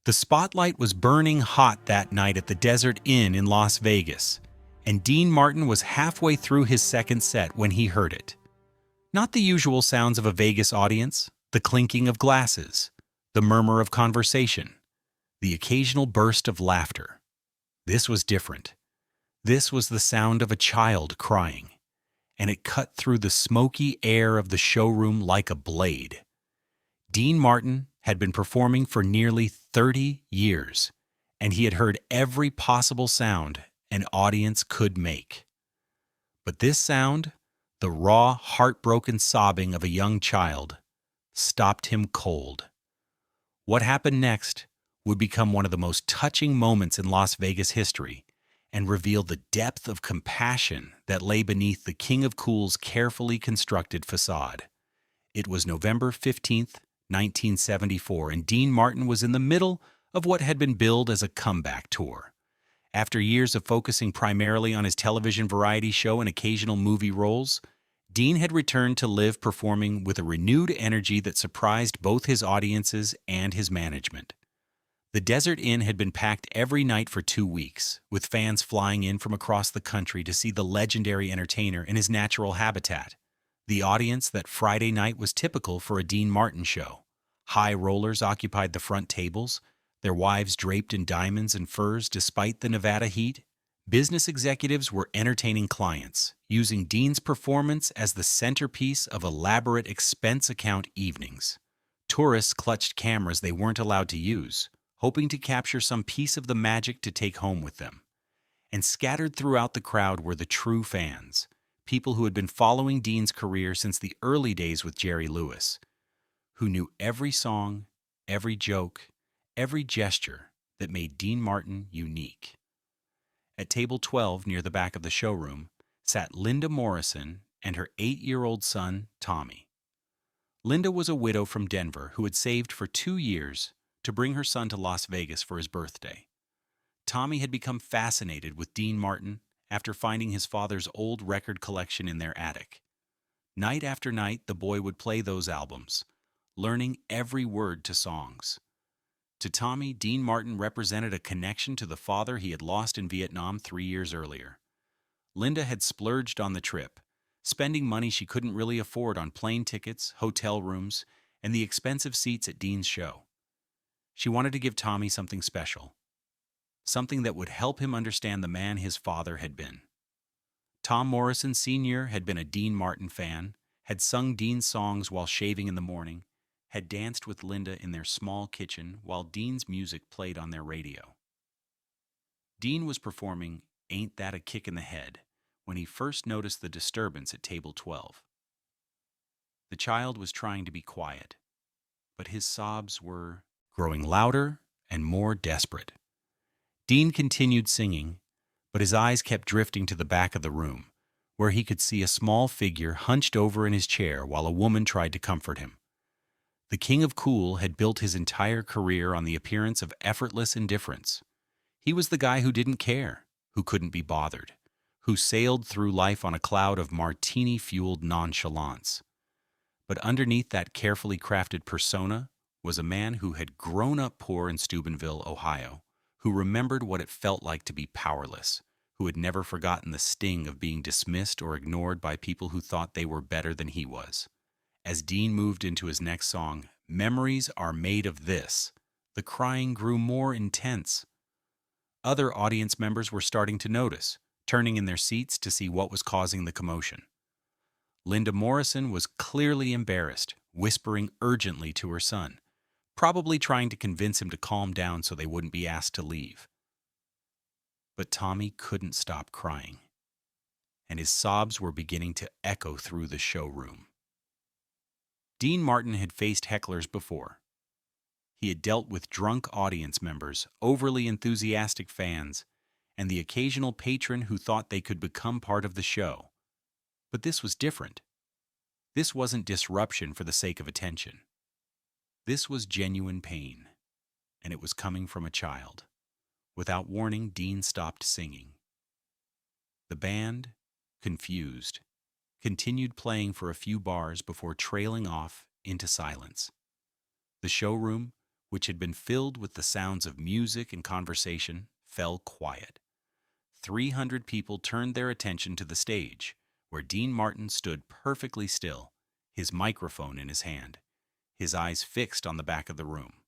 The spotlight was burning hot that night at the Desert Inn in Las Vegas, and Dean Martin was halfway through his second set when he heard it. Not the usual sounds of a Vegas audience, the clinking of glasses, the murmur of conversation, the occasional burst of laughter. This was different. This was the sound of a child crying, and it cut through the smoky air of the showroom like a blade. Dean Martin had been performing for nearly 30 years, and he had heard every possible sound an audience could make. But this sound, the raw, heartbroken sobbing of a young child, stopped him cold. What happened next would become one of the most touching moments in Las Vegas history and reveal the depth of compassion that lay beneath the King of Cool's carefully constructed facade. It was November 15th, 1974, and Dean Martin was in the middle of what had been billed as a comeback tour. After years of focusing primarily on his television variety show and occasional movie roles, Dean had returned to live performing with a renewed energy that surprised both his audiences and his management. The Desert Inn had been packed every night for 2 weeks, with fans flying in from across the country to see the legendary entertainer in his natural habitat. The audience that Friday night was typical for a Dean Martin show. High rollers occupied the front tables, their wives draped in diamonds and furs despite the Nevada heat. Business executives were entertaining clients, using Dean's performance as the centerpiece of elaborate expense account evenings. Tourists clutched cameras they weren't allowed to use, hoping to capture some piece of the magic to take home with them. And scattered throughout the crowd were the true fans, people who had been following Dean's career since the early days with Jerry Lewis, who knew every song, every joke, every gesture that made Dean Martin unique. At table 12 near the back of the showroom sat Linda Morrison and her 8-year-old son, Tommy. Linda was a widow from Denver who had saved for 2 years to bring her son to Las Vegas for his birthday. Tommy had become fascinated with Dean Martin after finding his father's old record collection in their attic. Night after night, the boy would play those albums, learning every word to songs. To Tommy, Dean Martin represented a connection to the father he had lost in Vietnam 3 years earlier. Linda had splurged on the trip, spending money she couldn't really afford on plane tickets, hotel rooms, and the expensive seats at Dean's show. She wanted to give Tommy something special, something that would help him understand the man his father had been. Tom Morrison Sr. had been a Dean Martin fan, had sung Dean's songs while shaving in the morning, had danced with Linda in their small kitchen while Dean's music played on their radio. Dean was performing Ain't That a Kick in the Head when he first noticed the disturbance at table 12. The child was trying to be quiet, but his sobs were growing louder and more desperate. Dean continued singing, but his eyes kept drifting to the back of the room, where he could see a small figure hunched over in his chair while a woman tried to comfort him. The King of Cool had built his entire career on the appearance of effortless indifference. He was the guy who didn't care, who couldn't be bothered, who sailed through life on a cloud of martini-fueled nonchalance. But underneath that carefully crafted persona was a man who had grown up poor in Steubenville, Ohio, who remembered what it felt like to be powerless, who had never forgotten the sting of being dismissed or ignored by people who thought they were better than he was. As Dean moved into his next song, Memories Are Made of This, the crying grew more intense. Other audience members were starting to notice, turning in their seats to see what was causing the commotion. Linda Morrison was clearly embarrassed, whispering urgently to her son, probably trying to convince him to calm down so they wouldn't be asked to leave. But Tommy couldn't stop crying, and his sobs were beginning to echo through the showroom. Dean Martin had faced hecklers before. He had dealt with drunk audience members, overly enthusiastic fans, and the occasional patron who thought they could become part of the show. But this was different. This wasn't disruption for the sake of attention. This was genuine pain, and it was coming from a child. Without warning, Dean stopped singing. The band, confused, continued playing for a few bars before trailing off into silence. The showroom, which had been filled with the sounds of music and conversation, fell quiet. 300 people turned their attention to the stage, where Dean Martin stood perfectly still, his microphone in his hand, his eyes fixed on the back of the room.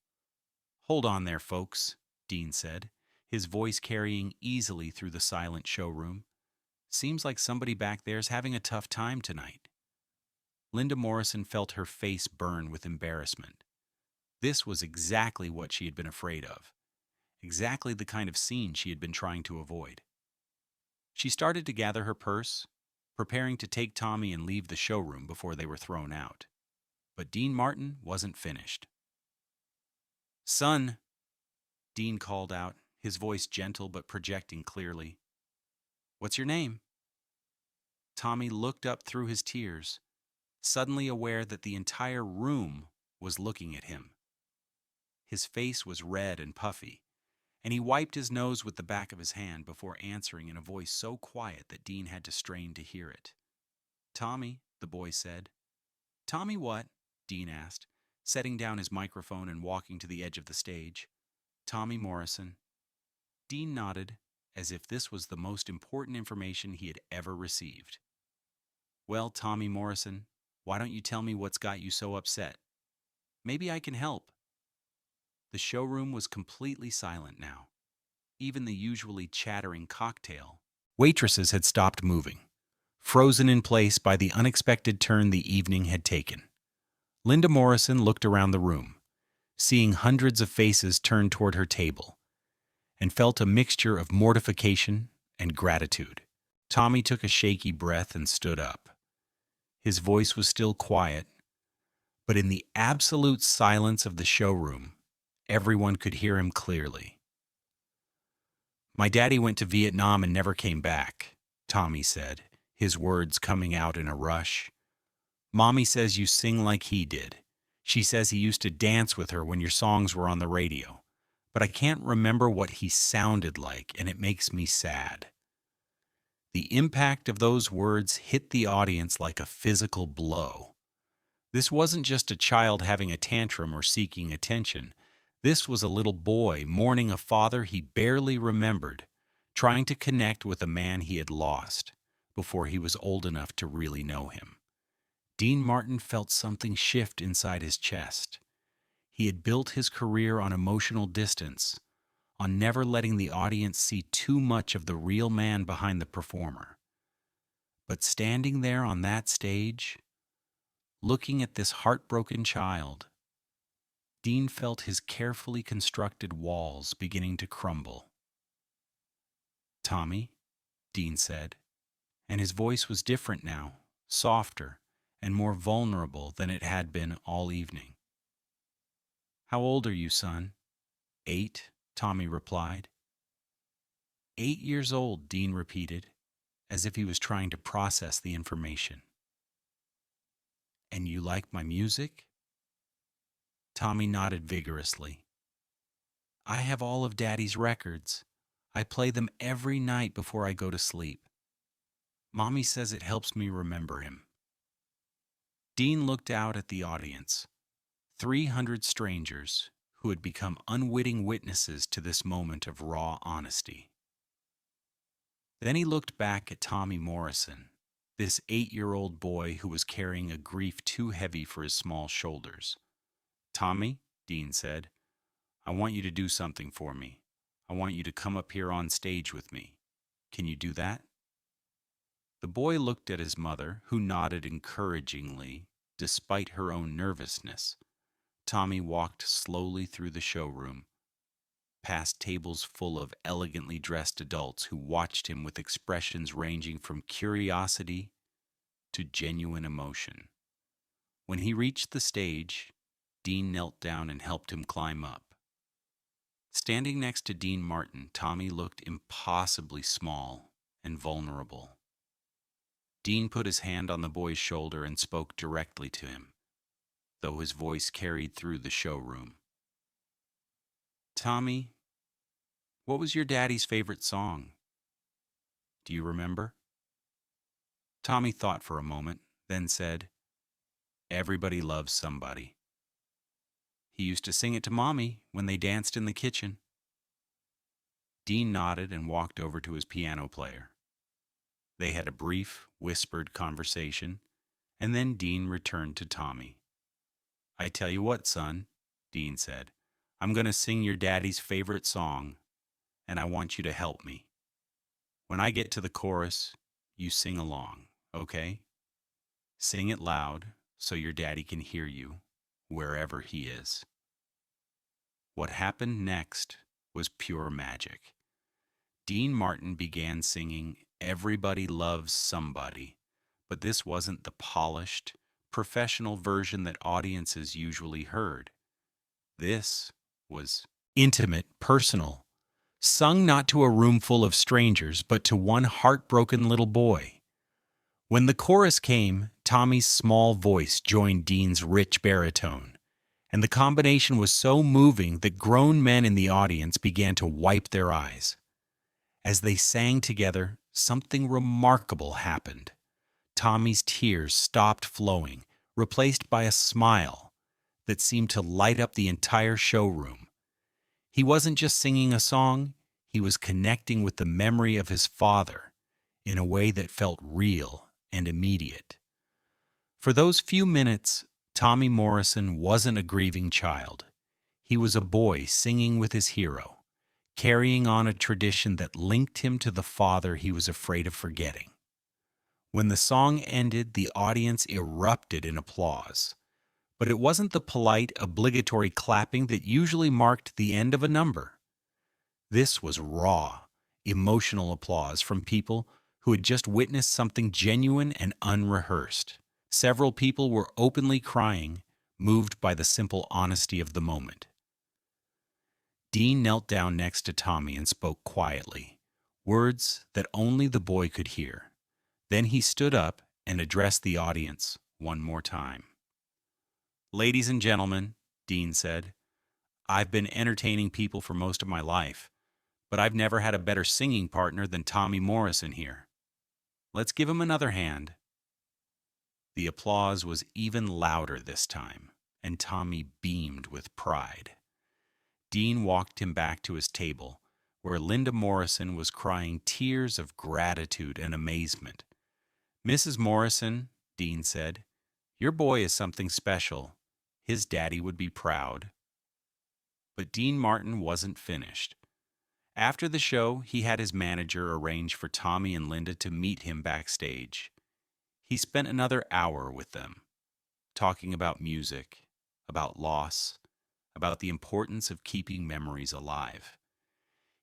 "Hold on there, folks," Dean said, his voice carrying easily through the silent showroom. "Seems like somebody back there's having a tough time tonight." Linda Morrison felt her face burn with embarrassment. This was exactly what she had been afraid of, exactly the kind of scene she had been trying to avoid. She started to gather her purse, preparing to take Tommy and leave the showroom before they were thrown out. But Dean Martin wasn't finished. "Son," Dean called out, his voice gentle but projecting clearly. "What's your name?" Tommy looked up through his tears, suddenly aware that the entire room was looking at him. His face was red and puffy, and he wiped his nose with the back of his hand before answering in a voice so quiet that Dean had to strain to hear it. "Tommy," the boy said. "Tommy what?" Dean asked, setting down his microphone and walking to the edge of the stage. "Tommy Morrison." Dean nodded, as if this was the most important information he had ever received. "Well, Tommy Morrison, why don't you tell me what's got you so upset? Maybe I can help." The showroom was completely silent now. Even the usually chattering cocktail waitresses had stopped moving, frozen in place by the unexpected turn the evening had taken. Linda Morrison looked around the room, seeing hundreds of faces turned toward her table, and felt a mixture of mortification and gratitude. Tommy took a shaky breath and stood up. His voice was still quiet, but in the absolute silence of the showroom, everyone could hear him clearly. "My daddy went to Vietnam and never came back," Tommy said, his words coming out in a rush. "Mommy says you sing like he did. She says he used to dance with her when your songs were on the radio. But I can't remember what he sounded like, and it makes me sad." The impact of those words hit the audience like a physical blow. This wasn't just a child having a tantrum or seeking attention. This was a little boy mourning a father he barely remembered, trying to connect with a man he had lost before he was old enough to really know him. Dean Martin felt something shift inside his chest. He had built his career on emotional distance, on never letting the audience see too much of the real man behind the performer. But standing there on that stage, looking at this heartbroken child, Dean felt his carefully constructed walls beginning to crumble. "Tommy," Dean said, and his voice was different now, softer and more vulnerable than it had been all evening. "How old are you, son?" "8, Tommy replied. "8 years old," Dean repeated, as if he was trying to process the information. "And you like my music?" Tommy nodded vigorously. "I have all of Daddy's records. I play them every night before I go to sleep. Mommy says it helps me remember him." Dean looked out at the audience, 300 strangers who had become unwitting witnesses to this moment of raw honesty. Then he looked back at Tommy Morrison, this 8-year-old boy who was carrying a grief too heavy for his small shoulders. "Tommy," Dean said, "I want you to do something for me. I want you to come up here on stage with me. Can you do that?" The boy looked at his mother, who nodded encouragingly, despite her own nervousness. Tommy walked slowly through the showroom, past tables full of elegantly dressed adults who watched him with expressions ranging from curiosity to genuine emotion. When he reached the stage, Dean knelt down and helped him climb up. Standing next to Dean Martin, Tommy looked impossibly small and vulnerable. Dean put his hand on the boy's shoulder and spoke directly to him, though his voice carried through the showroom. "Tommy, what was your daddy's favorite song? Do you remember?" Tommy thought for a moment, then said, "Everybody loves somebody." He used to sing it to Mommy when they danced in the kitchen. Dean nodded and walked over to his piano player. They had a brief, whispered conversation, and then Dean returned to Tommy. "I tell you what, son," Dean said, "I'm going to sing your daddy's favorite song, and I want you to help me. When I get to the chorus, you sing along, okay? Sing it loud so your daddy can hear you, wherever he is." What happened next was pure magic. Dean Martin began singing "Everybody Loves Somebody," but this wasn't the polished, professional version that audiences usually heard. This was intimate, personal, sung not to a room full of strangers, but to one heartbroken little boy. When the chorus came, Tommy's small voice joined Dean's rich baritone, and the combination was so moving that grown men in the audience began to wipe their eyes. As they sang together, something remarkable happened. Tommy's tears stopped flowing, replaced by a smile that seemed to light up the entire showroom. He wasn't just singing a song, he was connecting with the memory of his father in a way that felt real and immediate. For those few minutes, Tommy Morrison wasn't a grieving child. He was a boy singing with his hero, carrying on a tradition that linked him to the father he was afraid of forgetting. When the song ended, the audience erupted in applause. But it wasn't the polite, obligatory clapping that usually marked the end of a number. This was raw, emotional applause from people who had just witnessed something genuine and unrehearsed. Several people were openly crying, moved by the simple honesty of the moment. Dean knelt down next to Tommy and spoke quietly, words that only the boy could hear. Then he stood up and addressed the audience one more time. "Ladies and gentlemen," Dean said, "I've been entertaining people for most of my life, but I've never had a better singing partner than Tommy Morrison here. Let's give him another hand." The applause was even louder this time, and Tommy beamed with pride. Dean walked him back to his table, where Linda Morrison was crying tears of gratitude and amazement. "Mrs. Morrison," Dean said, "your boy is something special. His daddy would be proud." But Dean Martin wasn't finished. After the show, he had his manager arrange for Tommy and Linda to meet him backstage. He spent another hour with them, talking about music, about loss, about the importance of keeping memories alive.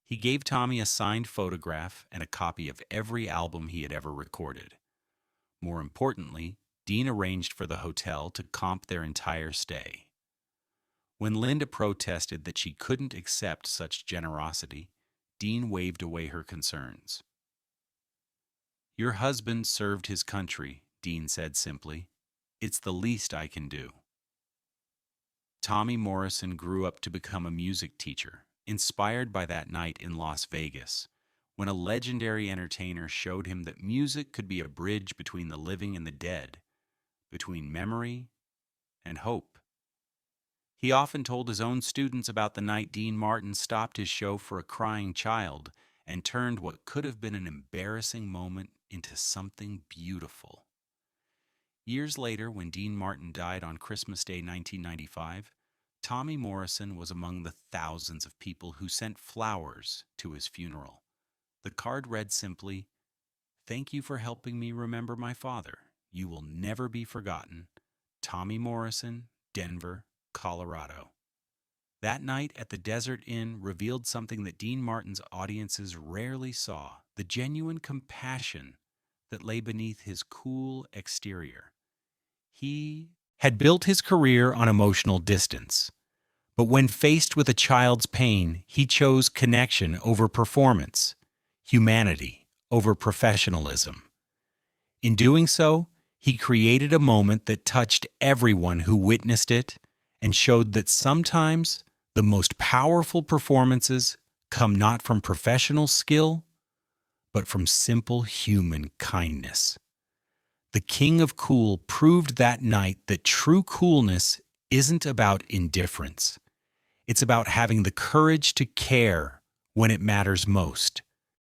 He gave Tommy a signed photograph and a copy of every album he had ever recorded. More importantly, Dean arranged for the hotel to comp their entire stay. When Linda protested that she couldn't accept such generosity, Dean waved away her concerns. "Your husband served his country," Dean said simply. "It's the least I can do." Tommy Morrison grew up to become a music teacher, inspired by that night in Las Vegas, when a legendary entertainer showed him that music could be a bridge between the living and the dead, between memory and hope. He often told his own students about the night Dean Martin stopped his show for a crying child and turned what could have been an embarrassing moment into something beautiful. Years later, when Dean Martin died on Christmas Day 1995, Tommy Morrison was among the thousands of people who sent flowers to his funeral. The card read simply, "Thank you for helping me remember my father. You will never be forgotten. Tommy Morrison, Denver, Colorado." That night at the Desert Inn revealed something that Dean Martin's audiences rarely saw, the genuine compassion that lay beneath his cool exterior. He had built his career on emotional distance, but when faced with a child's pain, he chose connection over performance, humanity over professionalism. In doing so, he created a moment that touched everyone who witnessed it and showed that sometimes the most powerful performances come not from professional skill, but from simple human kindness. The King of Cool proved that night that true coolness isn't about indifference. It's about having the courage to care when it matters most.